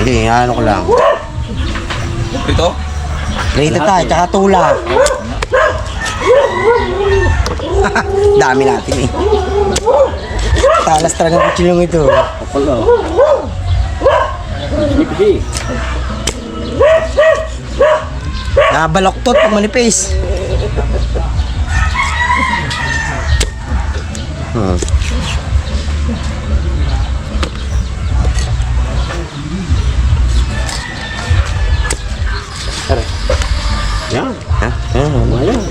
Hindi, ano ko lang. Ito? Rito tayo, tsaka tula. Dami natin eh. Talas talaga ang kutsilong ito. Kapala. Hindi. Nabaloktot pag manipis. Yan. Ha? Ayan.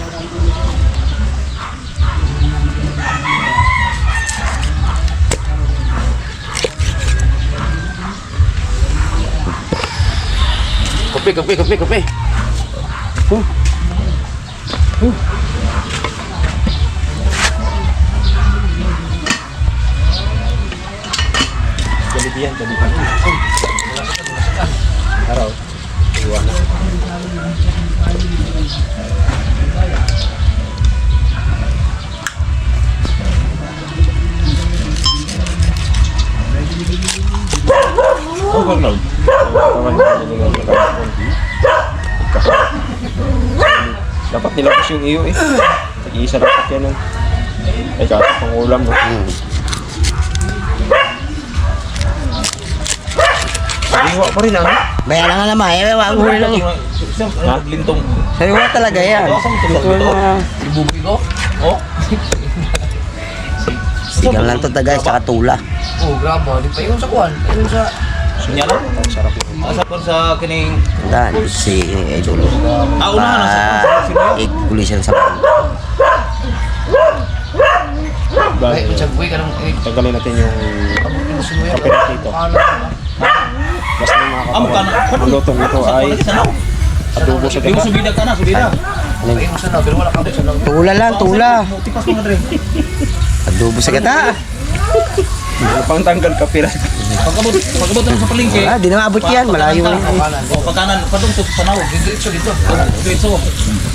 Kopi. Kalibihan. Araw. Oh, background. Dapat nilabas yung iyo eh. Nag-iisa dapat yan eh. Ay kaso pang ulam no. Iwa pa rin ano? Bayaran nga naman, eh, wag huli lang eh. Lintong. Sariwa talaga yan. Ito yung mga Ibubuy ko? Oh? sigang lang to guys, tsaka tula. Oh, grabe. Di pa yun sa kuwan. Yun sa... Sunyalo? Sarap yun. Asa ko sa kining... Yan, si Idol. Una na sa Ikuli siya sa mga. Ay, sagway ka nung... Tagalin natin yung kape natin ito. Basta yung mga Amo ka katawan. na. Ang lutong ito ay adobo sa Yung gata. subida ka na, subida. Ay, yung sana. Pero wala kang sana. Tula lang, tula. Tipas mo na rin. Adobo sa gata. Pang tanggal kape natin. Pagkabot na sa palengke. Di na maabot yan, malayo na. O pagkanan, padung sa tanaw. Diretso dito. Diretso.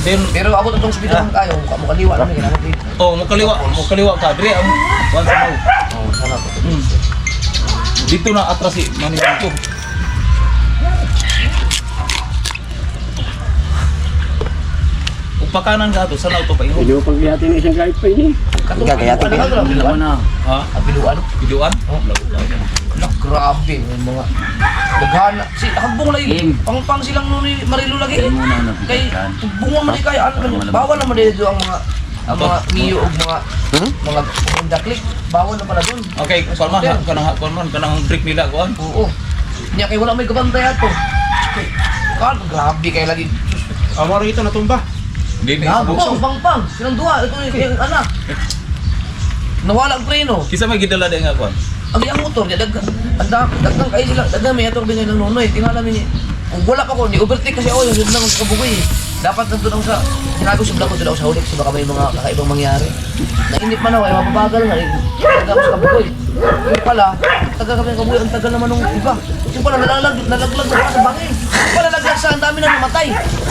Then, Pero ako itong subida ng kayo. Mukha kaliwa namin. Ginamit dito. oh, mo kaliwa ka. Dire ang one sa now. Oh, sana po. Dito na atras si Manimanto. Pagkanan ka to, sana ito pa ingo. Hindi mo paglihati ng isang kahit pa ini. Gagaya to, Biluan na. Ha? Biluan. Biduan? Anak, grabe. Yung mga... Daghana. Si hambong lagi. Pang silang nung Marilo lagi. Kay bungon man di kaya. Bawal naman dito ang mga miyo o mga daklik. Bawal na pala doon. Okay, kanang break nila kuan. Oo. Niya kay wala may gabantay ato. Kan grabe kay lagi. Amaro ito natumba. Hindi Pang. Silang duha. Ito yung anak. Nawala ang preno. Kisa may gidala din nga kuan. Ang iyang motor, dagdag kayo sila. Dagdag may atong binay ng nonoy. Tingala mi ni. Kung wala pa ko, ni overtake kasi ako. Yung lang sa kabugoy. Dapat nandun ako sa... Sinabi ko sa vlog ko doon ako sa hulik. So baka may mga kakaibang mangyari. Nainip man ako. Ay mapabagal nga. Taga ako sa kabugoy. Yung pala, taga kami ng kabugoy. Ang tagal naman nung iba. Yung pala, nalaglag na sa bangin. Yung pala, nalaglag sa ang dami na namatay.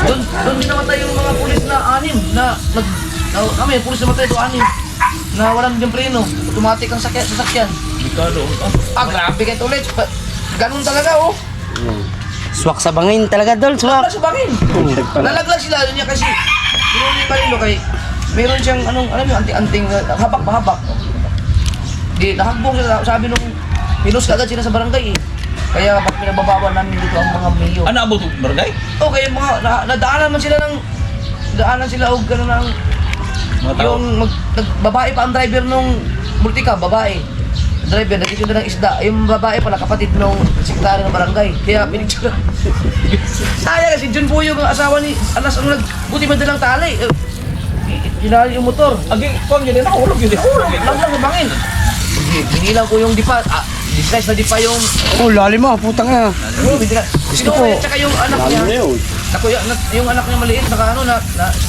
Doon din namatay yung mga pulis na 6. Kami, pulis na matay ito 6. Na walang yung preno. Automatic ang sasakyan. Bikado. Grabe kayo ulit. Ganun talaga, oh. Swak sa bangin talaga, Dol. Swak. Nalaglag sa bangin. Nalaglag sila doon niya kasi pinuli pa rin kay meron siyang anong alam mo anting-anting habak. Di nahagbong sila sabi nung pinos agad sila sa barangay eh. Kaya pag pinababawan namin dito ang mga miyo. Ano abot barangay? Okay, mga nadaanan man sila ng daanan sila og ganun ng Mga tao. yung babae pa ang driver nung multika, babae. Driver, nagtitinda ng isda. Yung babae pala, kapatid nung sekretary ng barangay. Kaya pinicture. Sayang kasi Jun po yung asawa ni Alas ang nagbuti man dalang tali. Hinali yung motor. Agi, kuan yun, nahulog yun. Lang sa bangin. Binilang ko yung dipa. Disguise na dipa yung... Oh, lalim mo, putang na. Gusto ko. Tsaka yung anak niya. Yung anak niya maliit,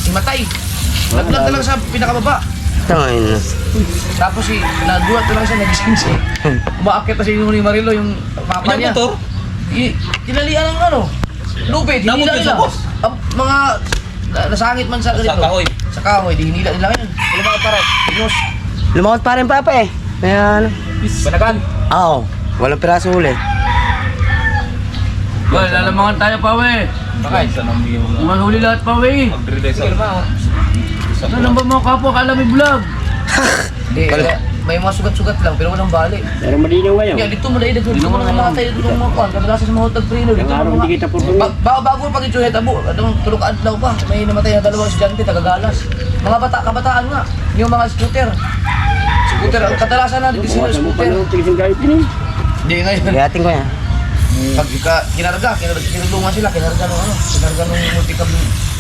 imatay. Naglag na lang sa pinakababa. Tangin na. Tapos nagulat na lang siya, nagising siya. Umaakit na siya yung ni Marilo, yung papa niya. Motor? Tinalian ng lubid, hinila Namot yun nila. sa boss? Mga nasangit man sa ganito. Sa kahoy. Sa kahoy, di hinila nila ngayon. Lumakat para, pinos. Lumakot pa rin, Papa eh. Kaya ano? Banagan. Oo, walang piraso huli. Well, lalamangan tayo pa, we. Bakit? Sa nang yung Manghuli lahat pa, we. pag-relay sa Ano ba mga kapwa, kala may vlog? Hindi, may mga sugat-sugat lang, pero walang bali. Pero malinaw ngayon. Kaya dito mo dahil, dito mo mga tayo dito mga kuhan, kadalasan sa mga hotag preno, dito Araw mo hindi kita po. bago pag ito abo, tulog adlaw pa, may namatay na dalawang estudyante, tagagalas. Mga kabataan nga, yung mga scooter. Scooter, ang kadalasan na, dito sila scooter. Hindi ngayon. Gayatin ko yan. Pag kinarga sila, kinarga nung multicab,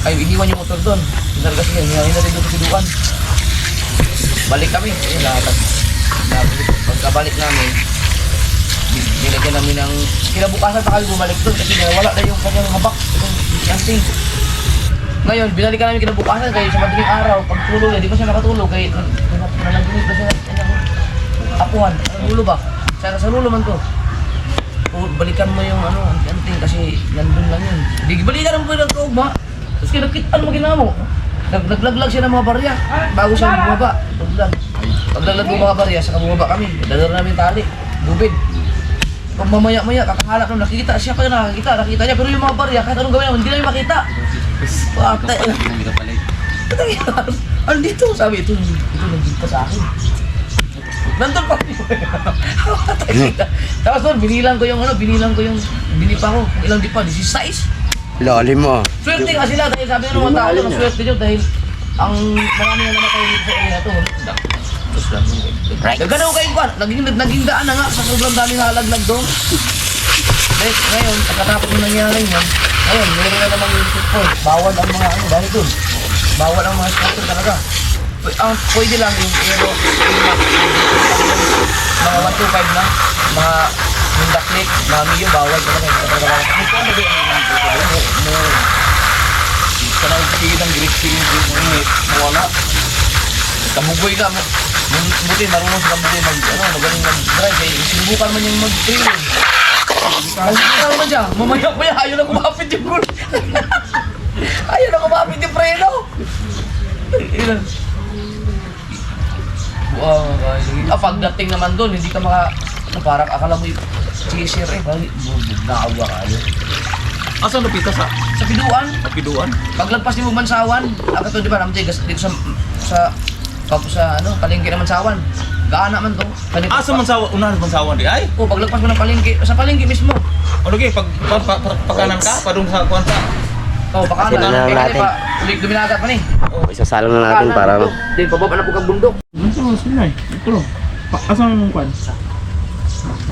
ay iniwan yung motor doon. Kinarga sila, hinahin natin doon sa sidukan. Balik kami, ayun lahat. Pagkabalik namin, binigyan namin ng kinabukasan pa kami bumalik doon kasi wala na yung kanyang habak, yung thing. Ngayon, binalikan namin kinabukasan kayo sa madaling araw, pagtulog niya, di ba siya nakatulog kaya nalaginig ba siya ng apuhan, lulo ba? Sa lulo man to. Balikan mo yung anting kasi nandun lang yun. Di balikan mo yung kaugma, tapos kinakita mo ginawa mo. Naglaglag siya ng mga barya bago siya bumaba. Paglaglag ng mga barya, saka bumaba kami. Dadala namin tali, bubid. Pag mamaya-maya, kakahalap namin, nakikita siya pa yun, nakikita niya. Pero yung mga barya, kahit anong gawin namin, hindi namin makita. Patay na. Andito, sabi, ito nagigita sa akin. Nandun pa rin. Tapos doon, binilang ko yung binipa ko. Ilang dipa, 16. Lalim mo. Swerte nga sila dahil sabi ng mga tao ng swerte nyo dahil ang marami na namatay dito sa area to. Tapos lang. Gano'n kayo kwan, naging daan na nga sa sobrang daming halaglag doon. Dahil ngayon, pagkatapos ng nangyari niyan, ngayon, meron na namang yung checkpoint. Bawal ang mga dahil doon. Bawal ang mga scatter talaga. Ang pwede lang yung pero mga 125 na, mga Honda Click, mga Mio, bawal talaga. Sa nagsigid ang grip-sigid yung init, mawala. Kamugoy ka mo. Buti marunong sa kamugoy magaling mag-drive eh. Sinubukan man yung mag-training. Sinubukan man siya. Mamaya ayaw na kumapit yung goal. Ayaw na kumapit yung preno. Wow, pagdating naman doon, hindi ka parang akala mo yung chaser eh. Naawa ka yun. Asan napita sa Piduan. Piduan? Paglagpas ni mo Mansawan, ako to di ba namatay dito sa palengke ng Mansawan. Gaan naman to. Asa man sa unahan man sa awan di ay? O paglagpas mo ng palengke, sa palengke mismo. Ano kay pagkanan ka padung sa kwan sa. O baka Sila na na natin. pa ulit duminagat pa ni. Isasalong na natin para ano. Din pababa na po kag bundok. Ano sila eh? Ito. Asa mo kwan?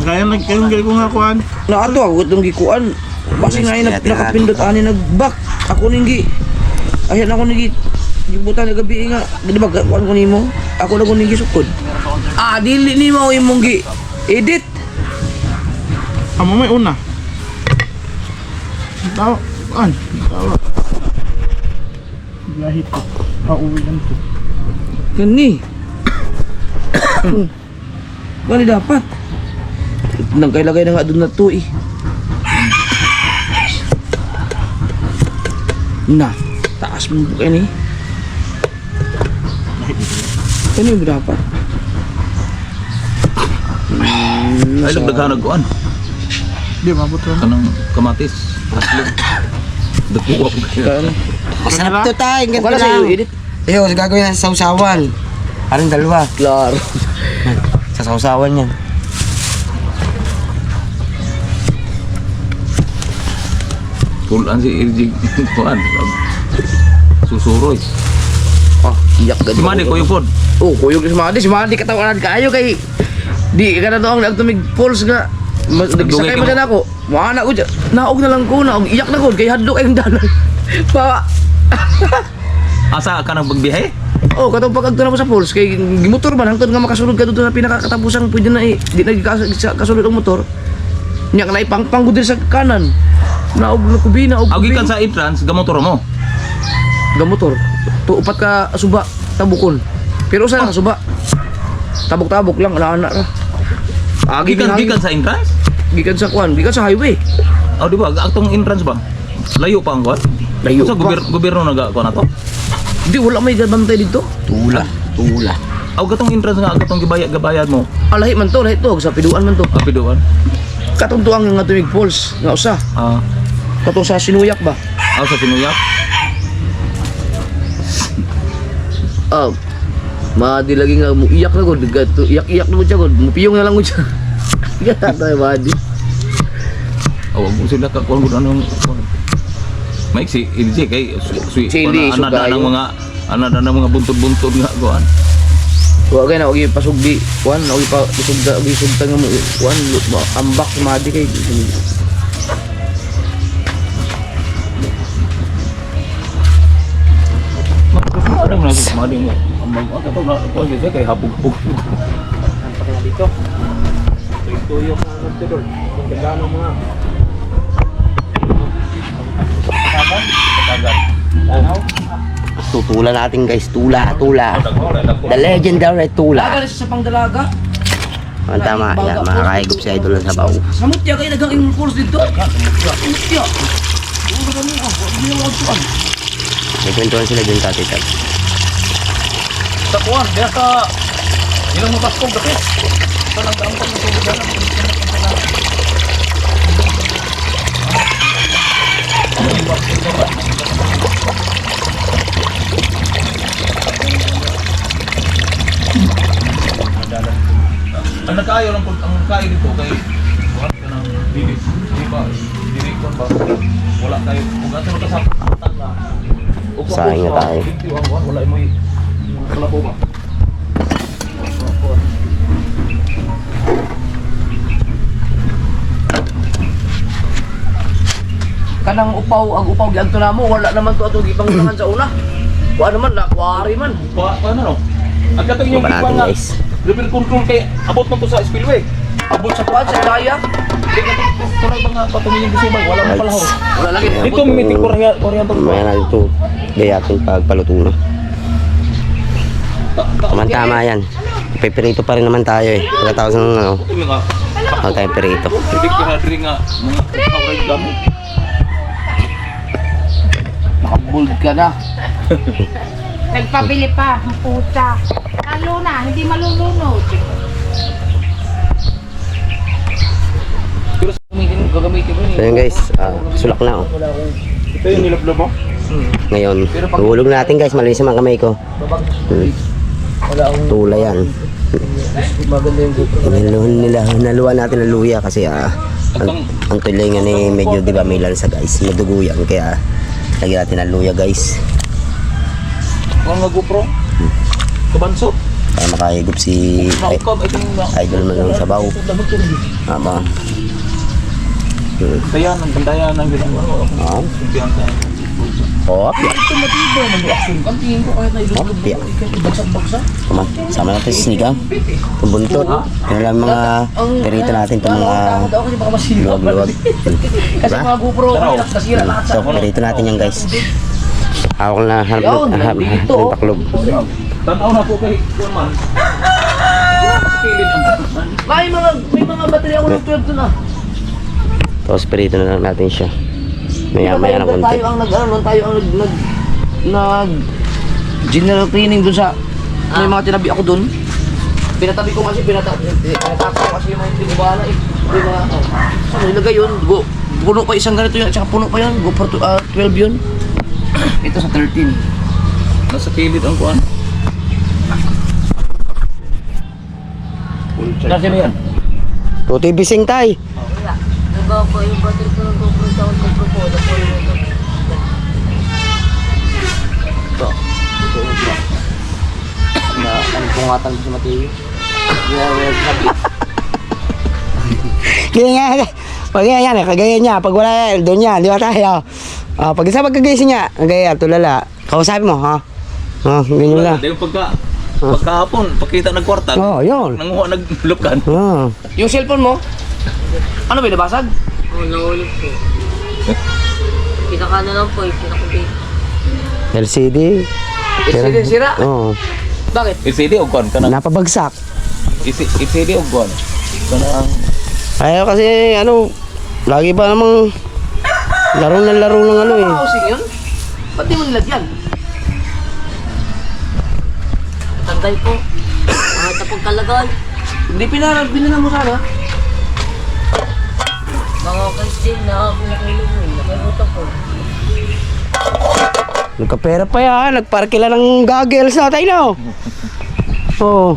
Kaya nagkaroon ko nga kwan. Naato ako itong gikuan. Basi nga yung nakapindot ani nag-back. Ako ninggi. Ayan ako ninggi. Gibutan na gabi nga. Di ba kuan ko nimo? Ako na ko ninggi sukod. Dili nimo imong gi edit. Amo may una. Tawa. Kwan. Tawa. Gahit ko. Pauwi lang ko. Gani. Gani dapat. Nagkailagay na nga doon na to eh. Na, taas mo po kayo ni. Ano yung dapat? Ay nagdaghanag kuan. Di mabot lang. Kanang kamatis. Aslog. Dagkuha ko kayo. Masarap to tayo. Ganito Wala sa'yo, lang. edit. Iyo, gagawin yan sa sausawan. Parang dalawa. Klaro. Sa sausawan yan. Pulan si Irjig kuan. Susuroy. Iyak Si Madi ko yung pod. Oh, kuyog si Madi. Si Madi katawanan kayo kay... Di ka na to ang nagtumig pulse nga. Nagsakay mo dyan ako. Maana ko dyan. Naog na lang ko. Iyak na ko. Kaya hadlo kayong dalan. Pa... Asa ka nang bagbiyahe? Oh, katong pag na mo sa pulse kay gimotor man hangtod nga makasulod ka doon sa pinakakatapusang pwede na di nagkasulod ang motor. Nya na ipangpang gud sa kanan. Naog na kubina og Agi kan sa entrance gamotor mo. gamotor. Upat ka suba tabukon. Pero sa suba. Tabok-tabok lang ana ra. Gikan sa entrance? Gikan sa kwan, gikan sa highway. Oh, di ba? Atong entrance ba? Layo pa ang kuan? Layo Sa pa. gobyerno nagakuan na to? Di wala may gabantay dito. Tula. Tula. Aw katong entrance nga katong gibayad mo. Lahi man to sa piduan man to. Apiduan. Katuntuang nga tumig falls nga usa. Katong sa Sinuyak ba? Sa Sinuyak? Madi lagi nga iyak na gud, iyak na gud siya gud, mupiyong na lang gud siya. Gata tayo madi. Wag mo sila kakuha mo anong Mike si LJ kay Chili, anada sugayo. ng mga buntod-buntod nga kuan. Wa kay na og pasugdi, kuan og pa isugta nga mo kuan ambak madi kay. Ada mo na sa mga mo. Ang mga to na kuan kasi kay habog-habog. Dito. Tuyok na nagtudol. Kung gano'n mga Tutulan natin guys, tula. The legendary tula. Dagan sa pangdalaga. Oh, tama, yan, makakahigop si Idol ng sabaw. Samot ya kay dagang imong falls dito. Samot ya. Ano ba mo? Hindi na wag tuan. May kwentuhan sila dun tatay tat. Sa kuan, diya sa ilang mabaskog dati. Sa nang daang pag natulog na. Ang nakayo lang ang nakayo dito kay wala ka nang dili. Di ba? Dili ko ba? Wala tayo. Kung ato magkasapatan na. Sayang na tayo. Wala mo wala po ba? Kanang upaw, ang upaw giadto namo wala naman to ato gipangulangan sa una. Wa naman la kwari man. Paano no? Ang katong yung Iba natin, ipang guys. repair control kay abot man to sa spillway. Abot sa kuan sa kaya. Di ka tunay mga patumingin kasi ba wala mo palahaw. Wala lagi. Dito meeting Korean to. Mamaya natin ito, gayatin pagpaluto na. Tama yan. Pipirito pa rin naman tayo eh. Pagkatapos ng ano, Mga ako tayo pirito. hindi ko hadri nga mga hawray gamit. Makabuld ka na. Nagpabili pa, ang puta. Lalo na, hindi malulunod. Pero Gagamitin mo So yun guys, sulak na oh. ito yung nilablob mo. Ngayon, tuhulog natin guys, malinis ang mga kamay ko. wala akong Tula yan. maganda yung GoPro. Naluan natin ng luya kasi ang tulingan eh medyo di ba may lansa guys. Madugo yan kaya lagyan natin ng luya guys. mga GoPro. Kabanso. Para makahigop si Nakukab ito yung Idol man ng sabaw. Tama. bandayan ng ginagawa. Oh. Kumpiyan tayo. Oh, Ito matibay man action. Ang tingin ko kahit na ilulog Yeah. bagsak-bagsak. come on. Sama natin si Sinigang. Itong buntot. Yan lang mga perito natin itong mga Takot ako kasi baka masira. luwag-luwag. Kasi mga GoPro, nasira lahat sa So, perito natin yan guys. Hawak na hanap Yun, ng dito. paklog. Tanaw na po kay Kuman. Kilid ang man. May mga baterya ako ng 12 doon ah. Tapos perito na lang natin siya. Maya-maya ng konti. Tayo ang nag general cleaning doon sa may mga tinabi ako doon. Pinatabi ko kasi pinatabi ko kasi yung mga hindi ko bahala eh. Yung mga saan nilagay yun? Puno pa isang ganito yun at saka puno pa yun. Go for 12 yun. Ito sa 13. Nasa kilid ang kuan. Nasa yan. Tutoy bising tay. Nagapa yung battery ko ng GoPro sa akong GoPro po. Ito. Ito yung vlog. Na ang pungatan ko si Mateo. Sabi. Kaya nga, pag yan, kagaya niya. Pag wala doon niya, di ba tayo? Pag isa pagkagising niya, kagaya, tulala. Kausapin mo, ha? Ganyan lang. Dahil pagkahapon, pakita ng kwarta. Yun. Nanguha naglukan. Yung cellphone mo? Ano ba nabasag? Oo, nahulog po. Pinaka lang po, pinaka-bait. LCD. LCD sira? Oo. Bakit? LCD o kuan kanang Napabagsak. LCD o kuan. Kanang Ayaw kasi, lagi pa namang laro ng ano eh. Housing yun? Ba't di mo nilagyan? Tanggal po. Kahit na pagkalagay. Hindi binala mo sana. Mga kastin na pinakailumin. Nakailutak ko. Nagkapera pa yan. Nagparke lang ng goggles na tayo, no? Oo.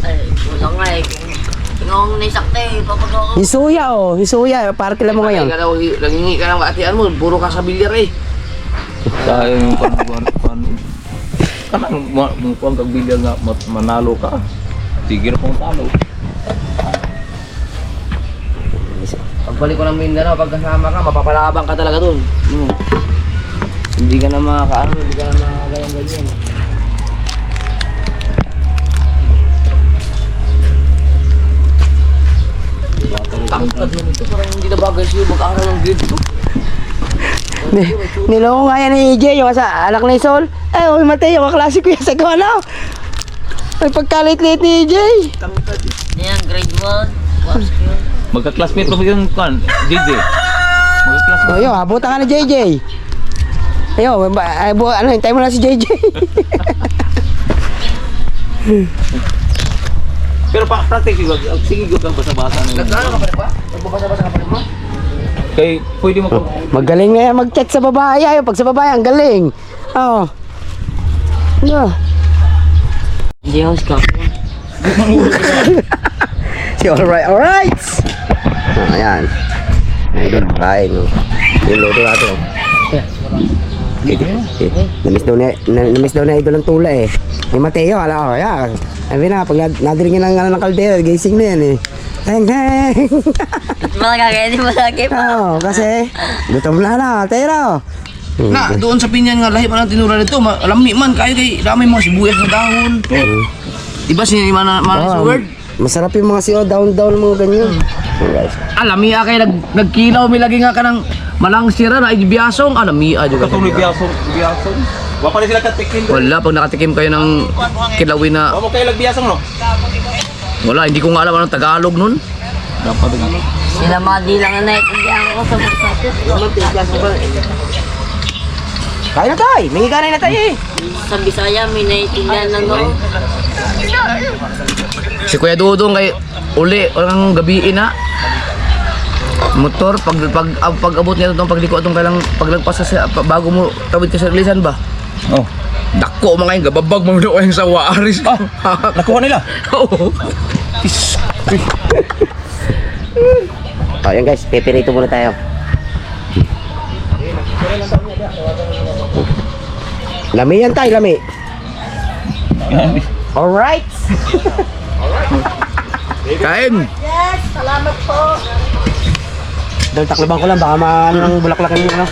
Ay, wala nga eh. Tingong naisakte, papagawa. Yung suya, oh. Yung suya. Parke lang mo ngayon. Nangingi ka ng kaatian mo, puro ka sa bilyar eh. Dahil yung kanang mukhang kagbilya nga manalo ka. Sige na pong talo. Pagbalik ko ng Mindanao, pagkasama ka, mapapalabang ka talaga dun. Hindi ka na makakaano, hindi ka na makakagayang-ganyan. Tangkad mo nito, parang hindi na bagay sa'yo mag-aaral ng grade 2. Niloko nga yan ni EJ, yung sa anak ni Sol. Eh, uy, Mateo, kaklase ko yan sa gawa. Ay, pagkalit-lit ni EJ. Yan, grade 1. Watch ko. Magka-classmate mo yung kan, JJ. Magka-classmate. O, yun, abutan ka na JJ. Ayun, ano, hintay mo lang si JJ. Pero practice yung sige ko kang basa-basa na yun. Nag-ano ka pa rin ba? Nagbabasa-basa ka pa rin ba? Kay pwede mo Magaling na yan mag-chat sa babae. Ayaw, pag sa babae, ang galing. Oo. Ano? Hindi ako scam. Si alright. Ayan. Ayun, kain. Yung loto natin. Okay. Namiss daw na idol ang tula eh. Yung Mateo, ala ko, yan. Sabi na, pag nadiringin ng kaldero, gising na yan eh. Heng, heng. Mga kakainin mo sa akin. Oo, kasi gutom na, Tero. Na, doon sa pinyan nga, lahi pa ng tinura nito, alami man, kaya kay damay mga sibuyas na dahon. Diba sinimana sa word? Masarap yung mga siyo, down-down mga ganyan. Alright. Alami kay nagkilaw, may lagi nga ka ng malang sira na ibiyasong, alami juga. katong biyasong. Wa pa rin sila katikin. Wala, pag nakatikim kayo ng kilawin na, Wa mo kayo lagbiyasong no? wala, hindi ko nga alam anong Tagalog nun. Dapat din. Sila mga di lang na naiintindihan ko sa magsasit. Kain na tayo, may ganay na tayo eh. Sa Bisaya, may naiintindihan lang ako. Si Kuya Dudong kay uli, ang gabiin na. Motor, pag abot niya itong pagliko itong kailang paglagpas sa bago mo tawid ka sa rilisan ba? Oh. Dako mga yung gababag mo na yung sa waaris. Nakuha nila. Oo. Ayan guys, pepirito muna tayo. Lami yan tayo, lami. Alright. Kain. Dahil taklibang ko lang, baka maano ng bulaklakin mo, ano?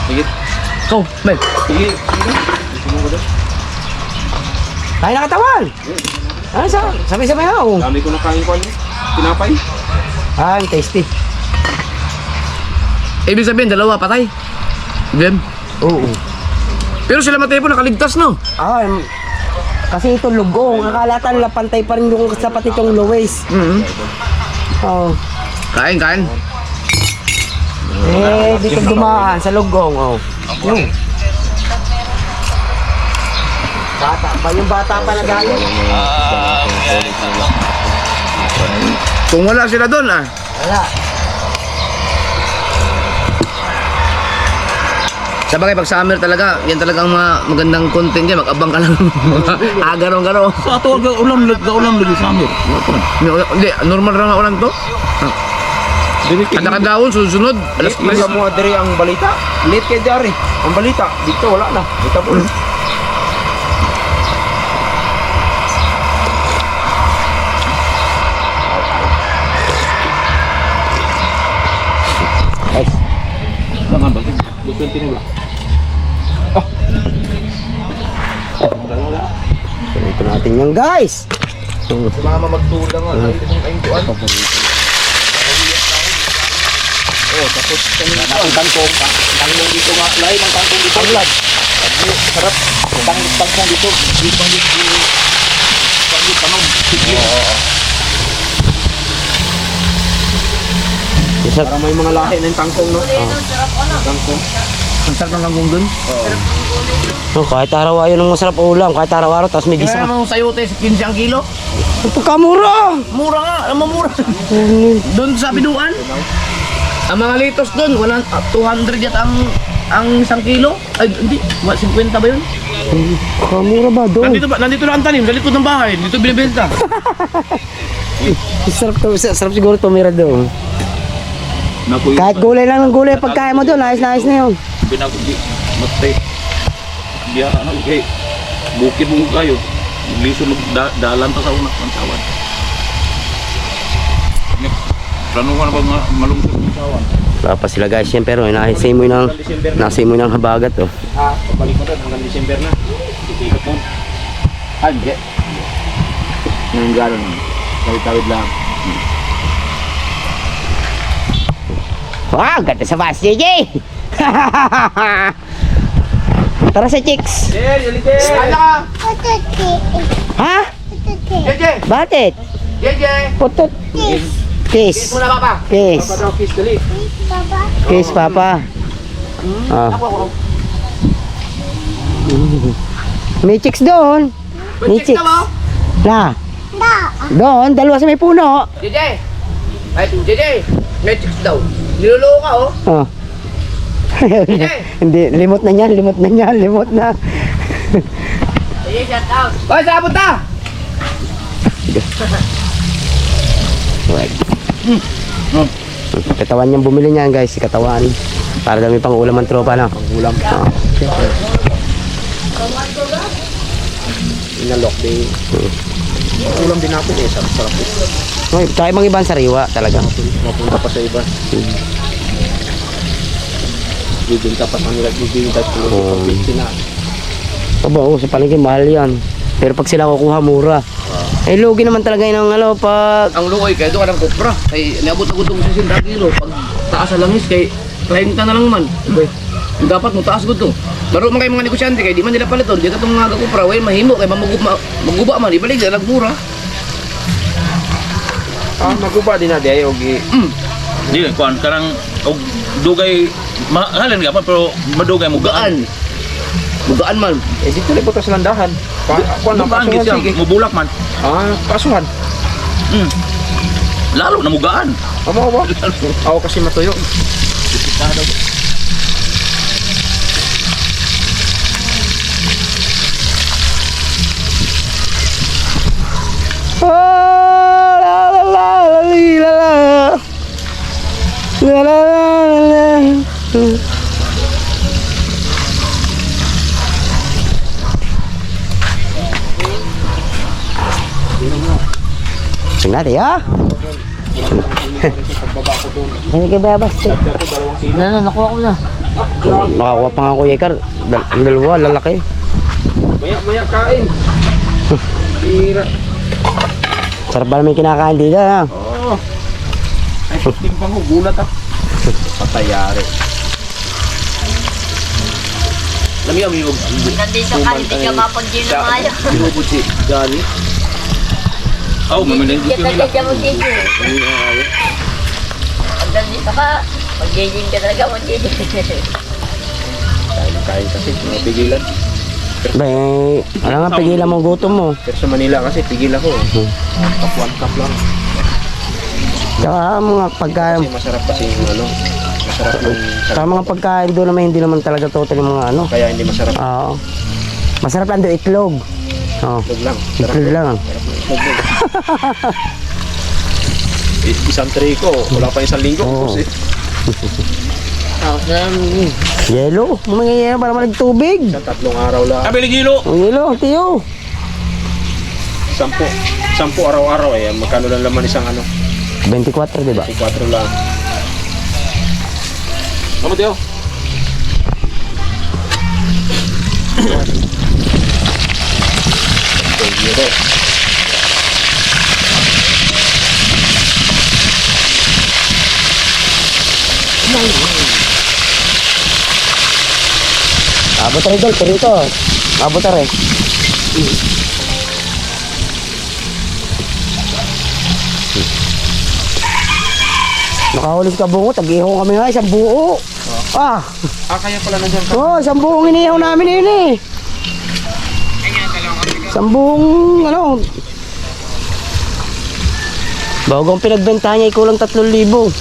Sige. Go, Mel. Sige. Kain na katawan! Ano sa? Sabay-sabay ako. Dami ko na kain ko ano. Tinapay. Ang tasty. Ibig sabihin, dalawa patay. Game. Oo. Pero sila matay po nakaligtas, no? Ah, kasi ito lugong. Akala nila pantay pa rin yung sapat itong Luis. Oh. Kain. Eh, dito dumaan sa lugong. Oh. Yung. Bata pa. Yung bata pa na galing. Kung wala sila doon, ah. Wala. Sabagay, pag summer talaga, yan talagang mga magandang content dyan. Mag-abang ka lang. Agarong-garo. Sa ato ulam lagi sa amin. Hindi, normal lang ang ulan to. Kadakadaon, susunod. Alas Wala mo diri ang balita. Late kay Jari. Ang balita dito wala na. Dito po. Naman ba? Bukan tinula. Ito natin yan guys. Mama magtulang nga. Ang kangkong dito nga, lain ang kangkong dito. Tanglad. Sarap. Tangkong dito. Panggit panom. Para may mga lahi ng tangkong no. Tangkong. Ang sarap ng kangkong dun. Oh, kahit araw-araw yun ang masarap ulam. Kahit araw-araw, tapos may Kaya gisa. naman sayote, 15 ang kilo. Pagkamura! Mura nga, alam mo mura. Doon sa biduan. Ang mga litos doon, 200 yata ang 1 kilo. Ay, hindi, 50 ba yun? Kamura ba doon? Nandito na ang tanim, sa likod ng bahay. Dito binibenta. Sarap siguro tumira doon. Naku, Kahit gulay lang ng gulay, pagkain mo doon, ayos na yun. Binagugi. Matay. Biya, ano, kay bukid mo kayo. Liso dalan pa sa unak ng sawan. Plano ko na ba malungsod ng sawan? Wala pa sila guys yan, pero nasimoy ng habagat oh. Pabalik mo doon hanggang December na. Ikot mo. Hindi. Yung gano'n. Tawid-tawid lang. Wow, ganda sa bus, JJ! Tara sa chicks! Ano? Ha? JJ! Bakit? JJ! Putot. Kiss. Muna papa. Kiss. Kiss dali. Kiss, Papa. Ah. May chicks doon. May chicks. Na. Doon, dalawa sa may puno. JJ! Ay, JJ! May chicks daw. Niloloko ka oh. Oh. Hindi, limot na yan. Sige, shout out. Hoy, saan punta? Katawan niyang bumili niyan guys, katawan. Para dami pang ulam ang tropa na. Ulam. Inalok din. Ulam din natin eh. Sarap. Ay, tayo mga ibang sariwa talaga. Mapunta pa sa iba. Bibinta pa sa nila. Bibinta sa nila. Aba, sa palengke mahal yan. Pero pag sila kukuha, mura. Eh, lugi naman talaga yun ang ano, pag... Ang luoy, kaya doon ka ng kopra. Kay niabot na gutong 60 kilo. Pag taas sa langis, kay 30 na lang man. Dapat mo taas guto. Laro man kayo mga negosyante, kaya di man nila paliton. Di ka itong mga kopra, way mahimo, kaya maguba man. Ibalik na nagmura. Maguba din na di ay ogi. Di, kuan karang og dugay mahalan nga pa pero madugay mo gaan. Bugaan man. Eh dito na po sa landahan. Kuan na Mugaan pasuhan gid siya, sige. mubulak man. Pasuhan. Lalo na mugaan. Amo. Ako kasi matuyo. Tingnan natin, ha? Hindi ka babas. Nakuha ko na. Nakakuha pa nga Kuya Ikar. Dalawa, lalaki. Maya kain. Tira. Sarap ba naman yung kinakain dito, ha? Oh. Ay, timpang ko gulat ah. Patayari. Alam mo yung Nandito ka, hindi ka mapag-gym ng ayaw. binubot si Johnny. Oh, mamilin gusto Kita nila. ka mo gym. Pag nandito ka, mag-gym ka talaga mag-gym. Kain kasi, pigilan. Ba, eh, ano nga, pigilan mo gutom mo. Pero sa Manila kasi, pigil ako. Cup 1 cup lang. Tsaka mga pagkain, Kasi masarap kasi yung ano. Masarap yung tsaka mga pagkain doon naman, hindi naman talaga total yung mga ano. kaya hindi masarap. Oo. Masarap lang doon itlog. Oo. Itlog lang. Sarap Itlog lang. itlog lang. Isang tray ko, wala pa isang linggo. Oo. Kasi, Yelo. Mga yelo para malag tubig. sa 3 araw lang. Abili gilo. Ang yelo, tiyo. 10 araw-araw eh. Magkano lang laman isang ano? 24, di ba? 4 lang. Ano tiyo? Euro. Abot rin doon, pero ito. Abot rin. Nakahuli ka bungo, tag-ihaw kami nga, isang buo. Ah, Kaya pala nandiyan ka. oh, isang buong inihaw namin yun eh. Isang buong, ano, Bago ang pinagbentahan niya, kulang 3,000.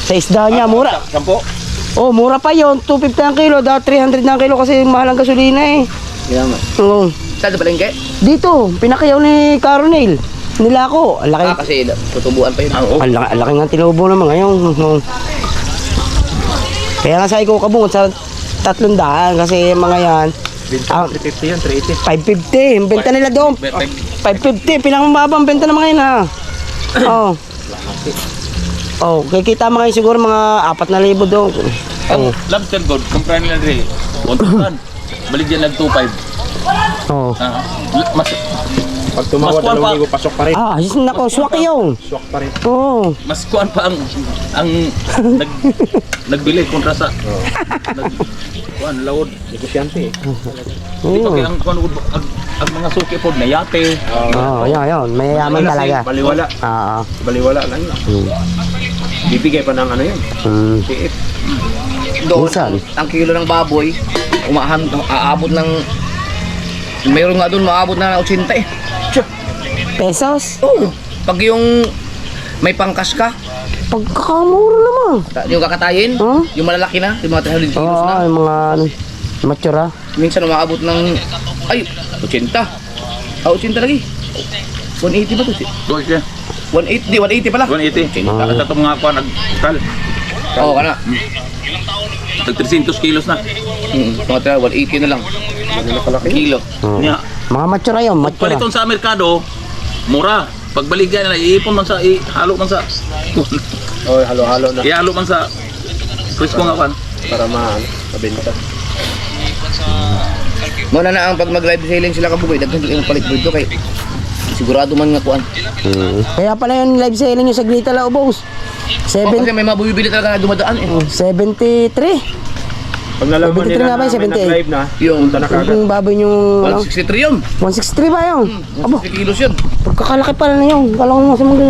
Sa isda niya, mura. 10. Oh, mura pa yon, 250 ang kilo, dapat 300 na ang kilo kasi mahal ang gasolina eh. Kaya nga. Oo. Saan sa palengke? Dito, pinakayaw ni Caronel. Nila ako. Ang laki, Kasi tutubuan pa yun. ang laki nga tinubo naman ngayon. Oo. Kaya nga sa ikaw kabungot sa 300 kasi mga yan. Ah, 350 yan, 380. 550, ang benta nila doon. 550, pinakamababa ang benta naman ngayon ha. Oo. Oh, kikita mga yun siguro mga 4,000 doon. Ang lobster gold, kumpara nila rin. 1,000. Baligyan lang 2,500. Oo. Mas Pag tumawad, Mas kuwan pa. 2,000 pasok pa rin. Ah, nako, swak yun. Swak pa rin. Oo. mas kuan pa ang nagbili kontra sa kuan lawod. Negosyante eh. Di pa Oo. kaya ang kuan ang mga suki pod na yate. Oo, yun. Mayayaman talaga. Baliwala. Oo. Baliwala lang yun. Bibigay pa ng ano yun. Siit. Doon, Minsan. ang kilo ng baboy, aabot ng... Mayroon nga doon maabot na 80 eh. Tiyah. Pesos? Oo. Pag yung may pangkas ka, Pagkakamura naman. yung kakatayin, Huh? yung malalaki na, yung mga 300 kilos Oo, na. yung mga matura. Minsan umaabot ng, ay, 80. 80 lagi. 180 ba ito? Doon siya. 180 pala. 180. Sa itong mga kuan nagkal. Oo, kana. Tag 300 kilos na. Mga 180 na lang. Kilo. Oo. Nya. Mga matura yun, matura. Paliton sa merkado, mura. Pagbaligyan nila, iipon man sa, ihalo man sa, Oh, halo-halo na. ihalo man sa, presko nga kan. Para mabenta. Muna na ang pag mag-live selling sila kabugoy, daghan yung palit dito kay sigurado man nga kuan. Kaya pala yung live selling yung sa Grita la ubos. Oh, kasi may mabubili talaga na dumadaan eh. 73. Pag nalaman 73 nila nga ba, na may 78? nag-live na, Yung punta na kagad. Yung baboy yung ano, 163 yun. 163 ba yun? Abo, 160 kilos yun. pagkakalaki pala na yun. Kala ko nga sa mga...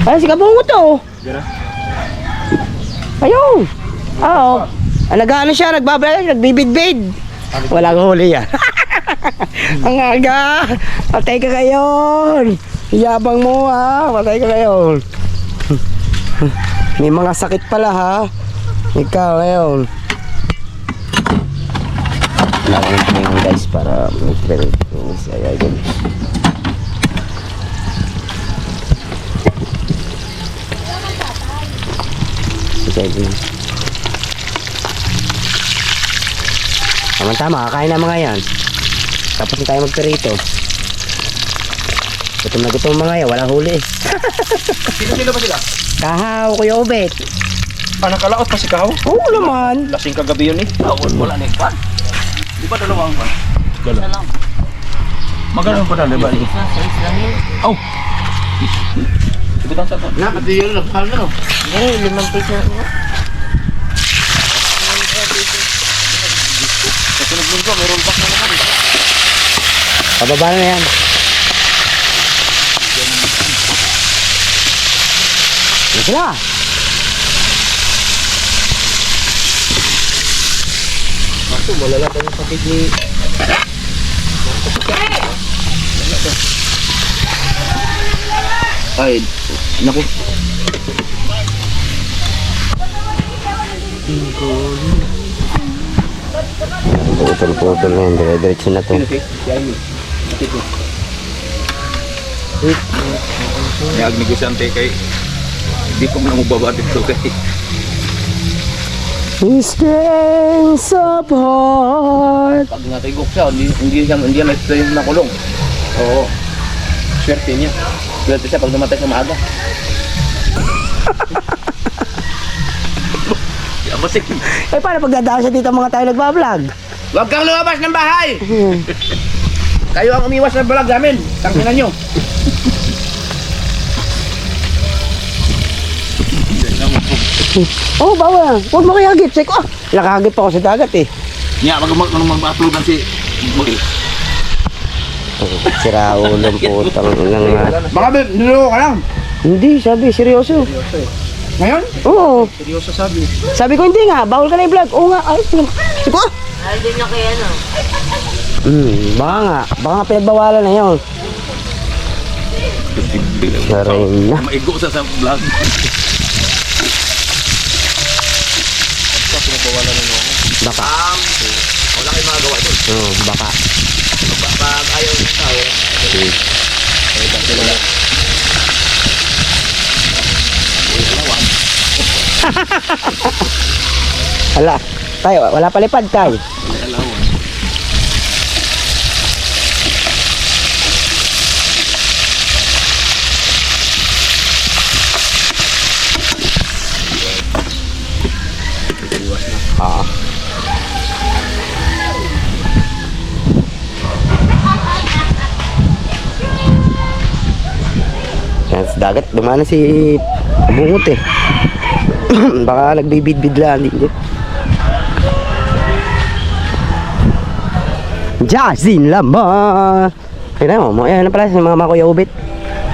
Ay, si Kabungo to. Dira. Ayun. Oo. Nag-ano siya, nagbibid-bid. Walang huli yan. Ang aga. Patay ka ngayon. Yabang mo ha. Patay ka ngayon. May mga sakit pala ha. Ikaw ngayon. Lagyan ko yung guys para mag-print. Ayan. Sige. Tama-tama, kakain na mga yan. Tapos na tayo magperito. Gutom na gutom mga yan, walang huli. Sino ba sila? Kahaw, Kuya Obet. Nakalaot pa si Kahaw? Oo naman. Lasing kagabi yun eh. Wala na kuan. Di ba dalawang kuan? Isa lang. Magkano pa dali ba? Isa, size lang yun. Oh. Ibutang sa kuan. Na, pati yun, nagpahal na no. Hindi, 5 piso na. Kasunod linggo, may rollback na naman. Pababa na yan. Yan sila. Malala pa yung sakit ni... Ay, naku. Putol-putol na yan. Dire-diretso na to. Si Amy. May agnegosyante kay di ko man mababa dito kay Strengths of heart. Pag natigok siya, hindi yan yung nakulong. Oo. Swerte niya. Swerte siya pag namatay sa maaga. Abasik. Eh, paano pag dadaan siya dito mga tayo nagbablog? Huwag kang lumabas ng bahay! Kayo ang umiwas sa vlog namin. Tangkinan nyo. Oh, bawal. Huwag mo kaya hagip. Check ko. Nakahagip ako sa dagat eh. Nya mag-uploadan si Sira ulong putang lang nga. Baka niloko ka lang. Hindi, sabi, seryoso. Ngayon? Oo. Seryoso sabi. Sabi ko, hindi nga. Bawal ka na i-vlog. Oo nga. Ay, sige ko. Ay, din na kaya no. Baka nga. Baka nga pinagbawalan na yun. Saray na. Maigo sa vlog. Baka. Wala kayong magagawa doon. Oo, baka. Pag ayaw ng tao, Hala. Tayo, wala palipad tayo. Ah. Yan sa dagat, dumana si bungot eh. Baka nagbibidbid lang din. Jazin lamang. Ayun na, ayan na pala si mga Kuya Ubit.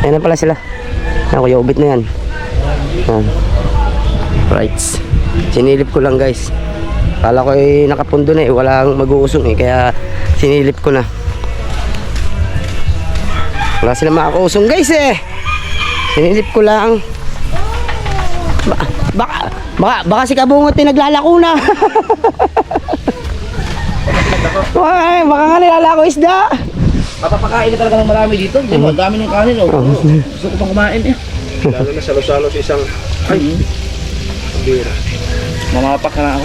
Ayan na pala sila. Ayan, Kuya Ubit na yan. Ayan. Right. Sinilip ko lang guys. Kala ko ay nakapundo na eh. Walang mag-uusong eh. Kaya sinilip ko na. Wala sila makakusong guys eh. Sinilip ko lang. Baka si Kabungot eh naglalako na. Ay, baka nga nilalako isda. mapapakain na talaga ng marami dito. Di ba? Dami ng kanin. Oh. Gusto ko pang kumain eh. Lalo na salo-salo sa isang... Ay! Bira. Mamapak ka na ako.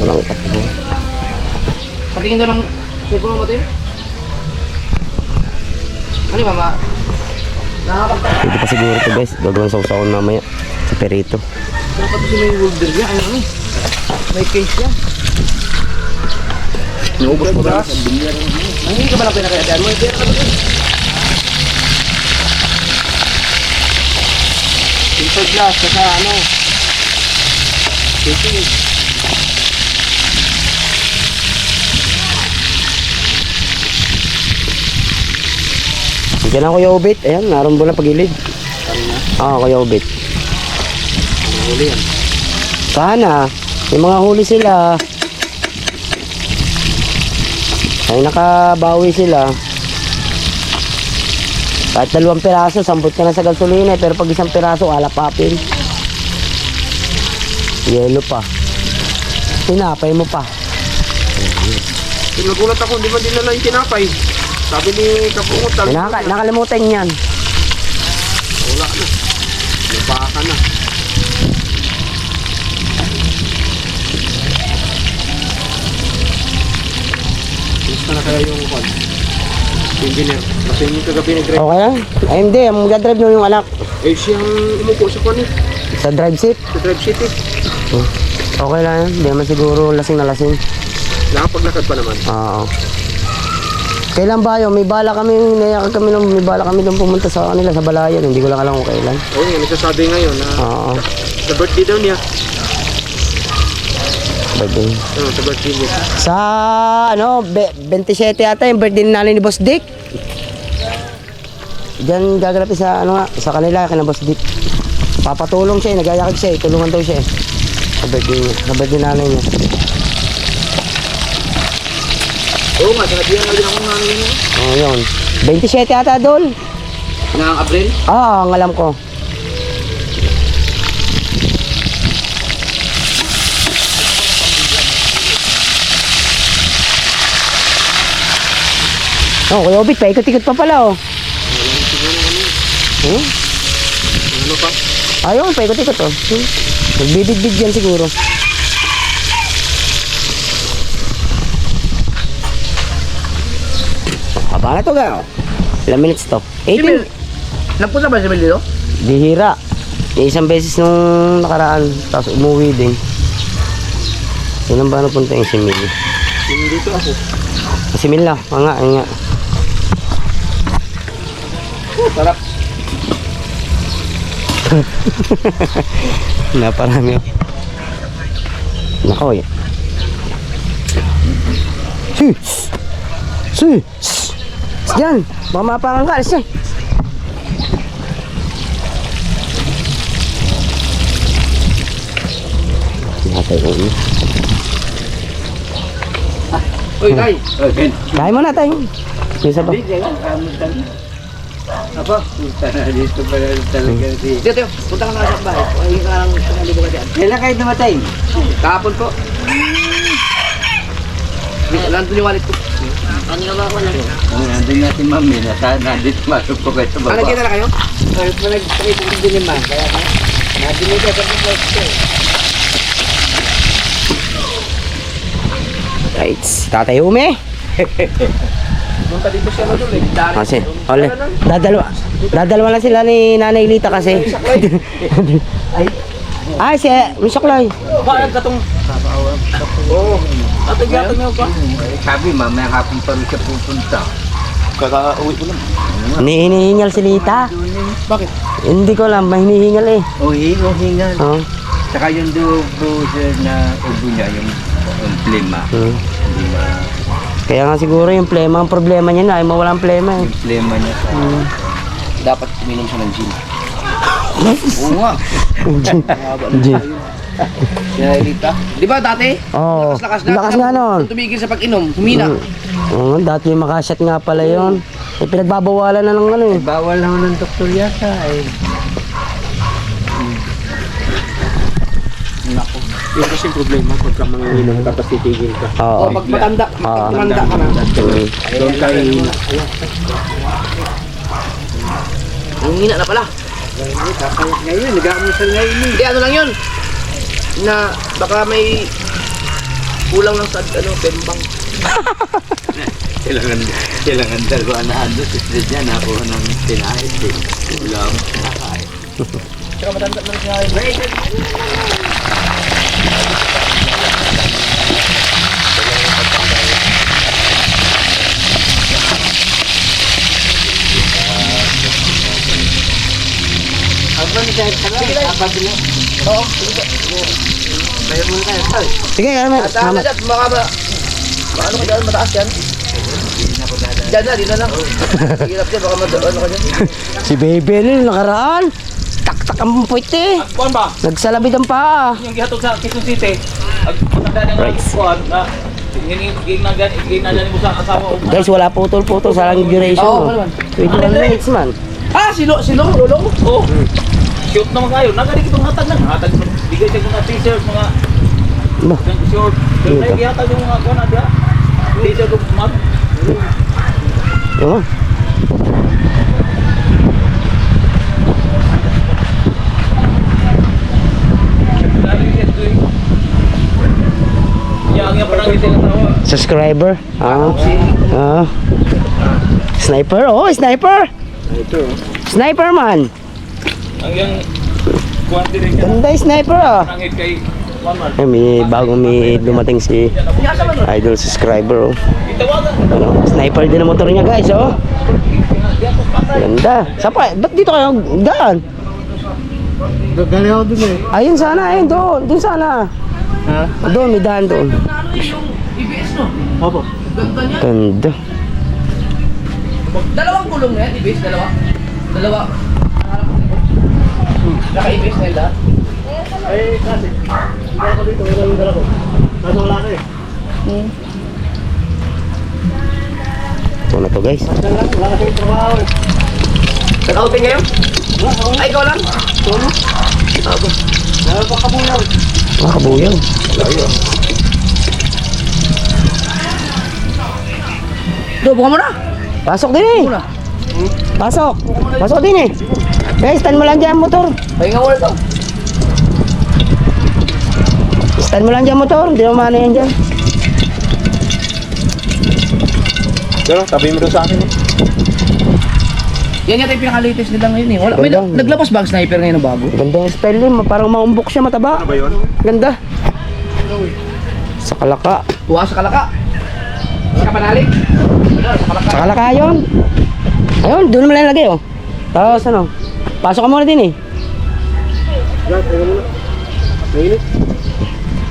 Walang takbo. Patingin daw ng cellphone mo, Tim. Ano ba, ma? Nakakapagta. Pwede pa siguro ito guys. Gagawin sa usawan mamaya. Sa perito. Dapat kasi may holder niya. Ano eh. May case niya. Naubos mo ba? Hindi ka ba lang pinakayadaan mo? Pera ka ba dyan? Filter glass, saka ano. Casing. Diyan ako Kuya Ubit. Ayan, naroon mo na pagilid. Ah, Kuya Ubit. Huli yan. Sana. May mga huli sila. Ay nakabawi sila. Kahit 2 piraso, 10 ka na sa gasolina. Pero pag 1 piraso, alapapin. Yelo pa. Tinapay mo pa. Nagulat ako, di ba dinala yung tinapay? Sabi ni Kapungot, Nakalimutan yan. wala na. Napaka na. Gusto na kaya yung kwan? Engineer. Kasi yung kagabi nag-drive. Okay lang? Ay hindi, ang mag-drive nyo yung anak. Eh siyang umupo sa kwan eh. Sa drive seat. Sa drive seat eh. Okay lang yan. Hindi naman siguro lasing na lasing. Nakapaglakad pa naman. Oo. Kailan ba yun? May bala kami nung pumunta sa kanila sa Balayan. Hindi ko lang alam kung kailan. Oo nga, nagsasabi ngayon na Oo. sa birthday daw niya. Birthday. Oo, sa birthday niya. Sa 27 yata yung birthday ni nanay ni Boss Dick. Diyan gaganapin sa sa kanila kina Boss Dick. Papatulong siya, nagayakag siya, tulungan daw siya. Sa birthday niya, sa birthday nanay niya. Oo nga, sinabihan na din ako ng ano yun. Oh, yun. 27 yata doon. Ng April? Ah, ang alam ko. Oh, Kuya Obit, paikot-ikot pa pala, oh. Ano pa? Ayun, paikot-ikot, oh. Nagbibid-bid yan siguro. Haba na to, ga. Ilang minutes to? 18. Nagpunta ba si Mel dito? Bihira. Isang beses nung nakaraan, tapos umuwi din. Yun ang ba napunta yung si Mil? Dito ako. Si Mil na, nga, nga. Sarap. Naparami oh. Nako eh. Diyan, baka mapangang ka, alis yan. Natay ko yun. Uy, Tay. Kain mo na tayo. Isa ba? Dito, punta ka na sa bahay. Ay, ka lang libo ka dyan. Kailan kayo namatay? Kahapon po. Nandun yung wallet ko. Kanina ba ako na? Nandun natin mami, nandito masok po kayo sa Ah, nagkita na kayo? Nag-trade din yung man, kaya nandun ka sa pagkakas. Right, si Tatay Ume. Punta dito siya na doon eh. Kasi, ole, dadalawa lang sila ni Nanay Lita kasi. Ay, si Misaklay. Bakit katong... Oo. Ate, gatong nyo pa. Sabi, mamaya hapon pa rin siya pupunta. Kaka-uwi ko lang. Hinihingal si Lita. Bakit? Hindi ko alam, hinihingal eh. Hingal. Oh. Saka yung dugo na ubo niya, yung plema. Hindi na, Kaya nga siguro yung plema, ang problema niya na ay mawalang plema eh. yung plema niya sa... Dapat uminom siya ng gin. Oo nga. Lita. Di ba dati? Oo. Lakas nga nun. Tumigil sa pag-inom, humina. Oo, dati yung makasyat nga pala yun. Eh, pinagbabawalan na ng ano eh. Bawal lang ng doktor yata eh. Yung kasi problema pagka manginginom ka tapos titigil ka. Oo. Pag matanda, matanda ka na. Doon tayo Ang hina na pala. Ngayon, nag-aamusal ngayon eh. Hindi, ano lang yun. Na baka may kulang lang sa pembang. Kailangan dalawa na ano, sister dyan, ako ng pinahit eh. Ulam, nakain. Tsaka matanda na siya. Sige, kaya may. Tama dyan, ano ka dyan, mataas yan. Dyan na, di na lang. Hirap dyan, baka ano ka dyan. Si Baby nil nakaraan. Tak-tak ang puwit eh. Kuan ba? Nagsalabid ang paa. Yung gihatod sa Quezon City. Ang matanda ng kuan na ginagdan mo sa asawa o Guys, wala putol-putol sa lang duration. Oo, Oh, naman. 21 minutes man. Ah, sino, lulong? Oh. Shoot naman kayo. Nagaling itong hatag na. Hatag bigay siya mga t-shirt, mga Ba? short. Pero na gihatag yung mga kuan na dia. T-shirt ug mag. Oo. Yang parang hindi na tawa. Subscriber. Sniper. Oh, sniper. Sniper man. Ang yang kuan din ka. Ganda yung sniper ah. Nangit kay kuan man. Ay, may dumating si idol subscriber oh. Itawagan. Ano, sniper din ang motor niya guys oh. Ganda. Sapa, ba't dito kayo daan? Galing ako dun eh. Ayun sana, ayun doon. Doon sana. Ha? Doon, may daan doon. Yung EBS, no? Opo. Ganda niya. Ganda. Dalawang gulong na yan, EBS, dalawa. Dalawa. Naka-EBS na yun lahat. Eh, kasi, hindi ako dito, wala yung dala ko. Kaso wala na eh. Ito na to guys. Wala kasi yung trabaho eh. Nag-outing ngayon? Ay, ikaw lang? Napakabuyaw. Makabuyaw. Do, buka mo na. Pasok din eh. Muna. Pasok. Pasok din eh. Guys, stand mo lang dyan motor. Pahinga mo na ito. Stand mo lang dyan motor. Hindi mo mana yan dyan. Pero tabi mo doon sa akin eh. Yan yata yung pinaka-latest nila ngayon eh. Wala, may Ganda. naglabas ba ang sniper ngayon na bago? Ganda yung spell niya. Parang maumbok siya mataba. Ano ba yun? Ganda. Sa kalaka. Tuwa sa kalaka. Sa kapanalig. Sa kalaka. Sa kalaka yun. Ayun, doon mo lang lagay oh. Tapos ano. Pasok ka muna din eh.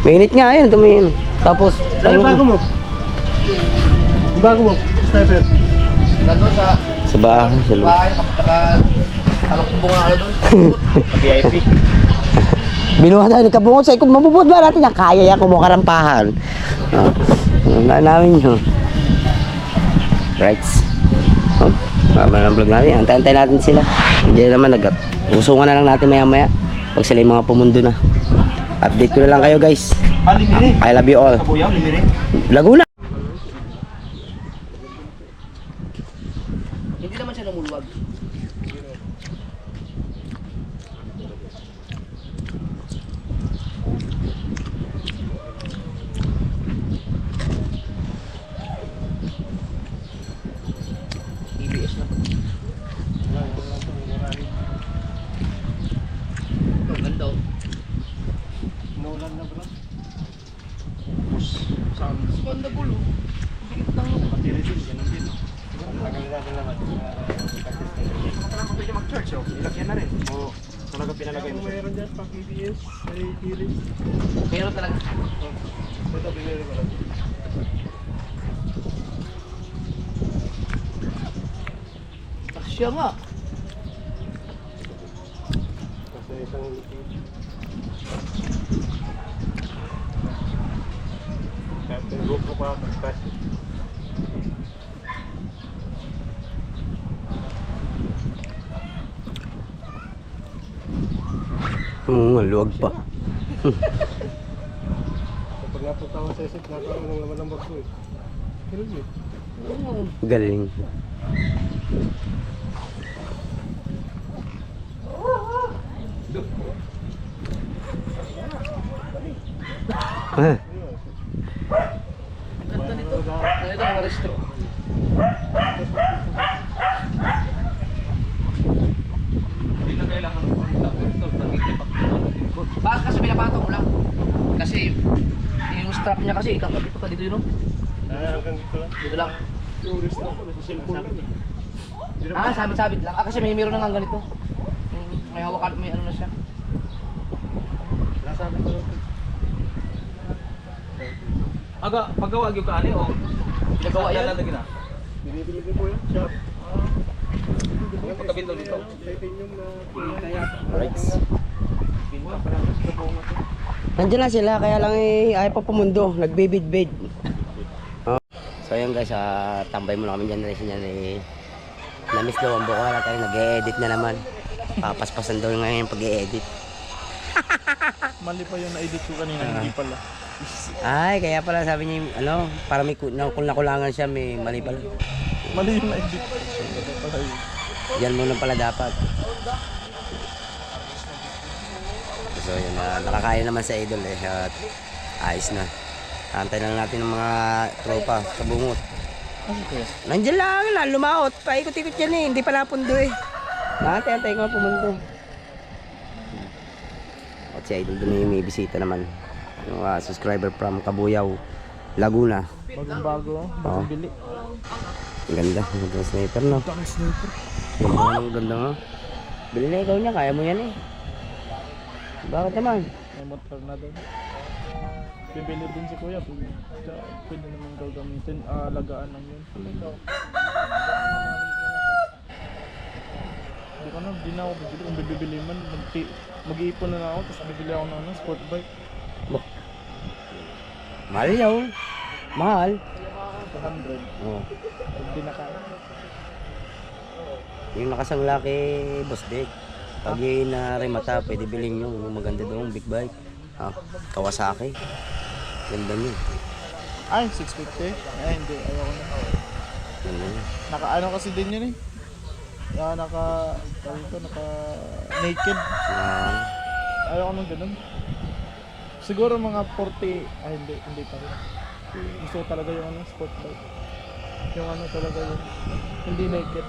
Mainit nga yun. Tumingin. Tapos. Ano bago mo? Bago mo? Sniper. Nandun sa Sa bahay. Sa loob. bahay, kalakubong nga ano doon. VIP. Binuha tayo, nagkabungot sa ikot. Mabubuhat ba natin yan? Kaya yan, kumukarampahan. Ang namin yun. Right. Oh, mama ng vlog natin. Antay-antay natin sila. Hindi naman usungan na lang natin maya-maya. Pag sila yung mga pumundo na. Update ko na lang kayo guys. I love you all. Laguna. Hindi naman siya namuluwag. EBS na. Ang ganda oh. Ganda gulo. Dikit lang. Talaga pinalagay mo siya. Meron dyan pang EBS, ay series. Meron talaga. Ito, binili ko lang. Siya nga. Kasi isang Captain GoPro pa, tapos Luwag pa. kapag napunta ko sa isip, nakaroon ng laman ng box ko eh. Pero yun. Galing. Ah, Ganda nito. Ito ang resto. Hindi na kailangan ng Bakit kasi pinapatong mo lang? Kasi yung strap niya kasi kakabit pa dito yun. No? Hanggang dito lang. Dito lang. Tourist na ako, nasa cellphone lang eh. Sabit-sabit lang. Kasi may meron na nga ganito. May hawakan, may ano na siya. Nasabi ko lang. Aga, paggawa gyud ka ani o Nagawa yan. lalagyan na. Binibili ko po yan. Shop. Pagkabinto dito. Titanium na nandiyan na sila kaya lang ayaw pa pumundo. Nagbibid-bid. Oh. So ayun guys, tambay muna kami dyan. Namiss daw ang buka tayo. Nag-e-edit na naman. Papaspasan daw ngayon yung pag-e-edit. Mali pa yung na-edit ko kanina, hindi pala. Ay, kaya pala sabi niya, ano, para may kung nakulangan siya, may mali pala. Mali yung na-edit ko. Yan muna pala dapat. So yun, nakakaya naman sa idol eh, at ayos na. Antay na lang natin ng mga tropa sa bungot. Nandiyan lang, lumaot, paikot-ikot yan eh, hindi pa napundo eh. Antay-antay ko pumunto. At si idol doon may bisita naman. Yung subscriber from Kabuyaw, Laguna. Bagong-bago, Oo. bili. Ang ganda, ang sniper no. Ang sniper. Ang ganda nga. Bili na ikaw niya, kaya mo yan eh. Bakit naman? May motor na doon. Bibili din si kuya, pwede naman gagamitin, alagaan lang yun. Hindi ko na, di na ako bibili. Kung bibili man, mag-iipon na ako, tapos bibili ako ng sport bike. Mahal yun. Mahal. 200. Oh. Hindi na kaya. Yung nakasangla kay Boss Dick. Pag yun na remata, pwede bilhin nyo. Yung maganda doon, big bike. Kawasaki. Ganda nyo. Ay, 650? Ay, hindi. Ayaw ko na. Ganda nyo. Naka-ano kasi din yun eh. Naka naked. Ayaw ko nang ganun. Siguro mga 40, ay hindi pa rin. Gusto ko talaga yung ano, sport bike. Yung ano talaga yun. Hindi naked.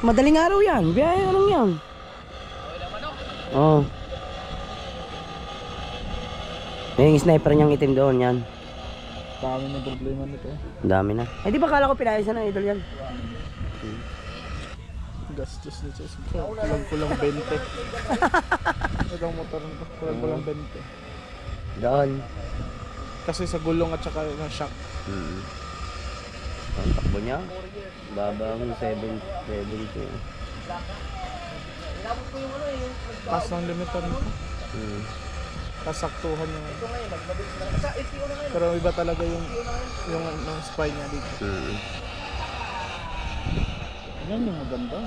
Madaling araw yan. Biyahe ka lang yan. Oo. May sniper niyang itim doon yan. Dami na problema nito. Ang dami na. Ay di ba kala ko pinayos na idol yan? Gastos nito. Kulang 20. Itong motor nito. Kulang 20. Doon. Kasi sa gulong at saka yung shock. Ang takbo niya. Babang 70. Taas ng limitan nito. kasaktuhan yung pero iba talaga yung spine niya dito. Yan yung maganda.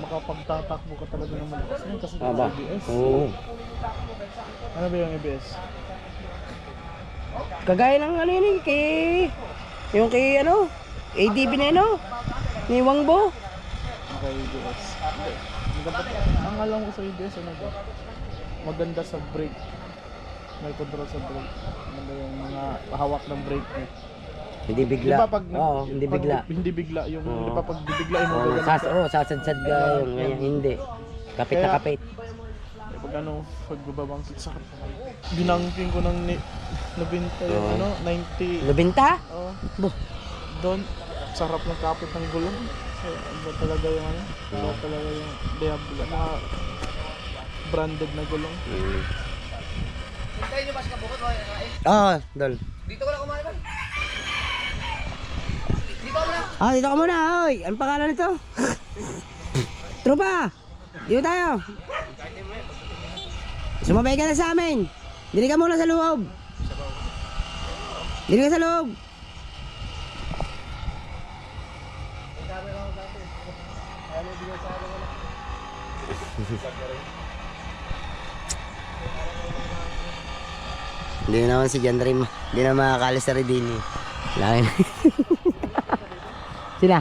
Makapagtatakbo ka talaga ng malakas yan kasi yung ABS. Oo. Ano ba yung ABS? Kagaya ng ano yun yung kay ano, ADB na ano, ni Wangbo. Okay, ABS. Ang alam ko sa ABS, ano ba? Maganda sa brake. May control sa brake. Maganda yung mga hawak ng brake niya. Hindi bigla. Di ba pag, Oo, hindi bigla. Hindi bigla. Yung, Oo. di ba pag bibiglain mo, Oo, gagawin sasadsad ka yung ganyan, hindi. Kapit na Kaya- kapit. pag ano, pag babangkit sa binangking ko ng nabinta yung Oo. ano, 90. Lubinta? Oh, Bo. doon, sarap ng kapit ng gulong. Iba talaga yung ano, iba talaga yung Diablo, mga branded na gulong. Hintayin nyo ba sa kabukot? Oo, Dol. Dito ko lang kumain ba? Dito ko lang. Dito ka muna, oy. Anong pangalan nito? Tropa! Dito tayo. Sumabay ka na sa amin. Dili ka muna sa loob. Dili ka sa loob. Hindi na naman si John Rim. Hindi na makakalis sa Redini. Langin. Sila?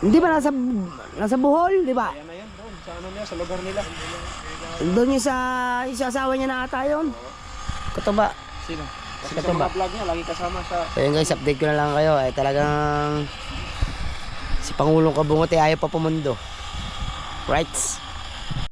Hindi ba nasa Bohol, di ba? Ayan na yan, doon. Sa ano niya, sa lugar nila. Doon yung sa asawa niya na ata yun. Katuba. Sino? Kasi Ito sa ba? mga vlog niya, lagi kasama sa... Ayun guys, update ko na lang kayo. Ay talagang si Pangulong Kabungot ay ayaw pa pumundo. Right?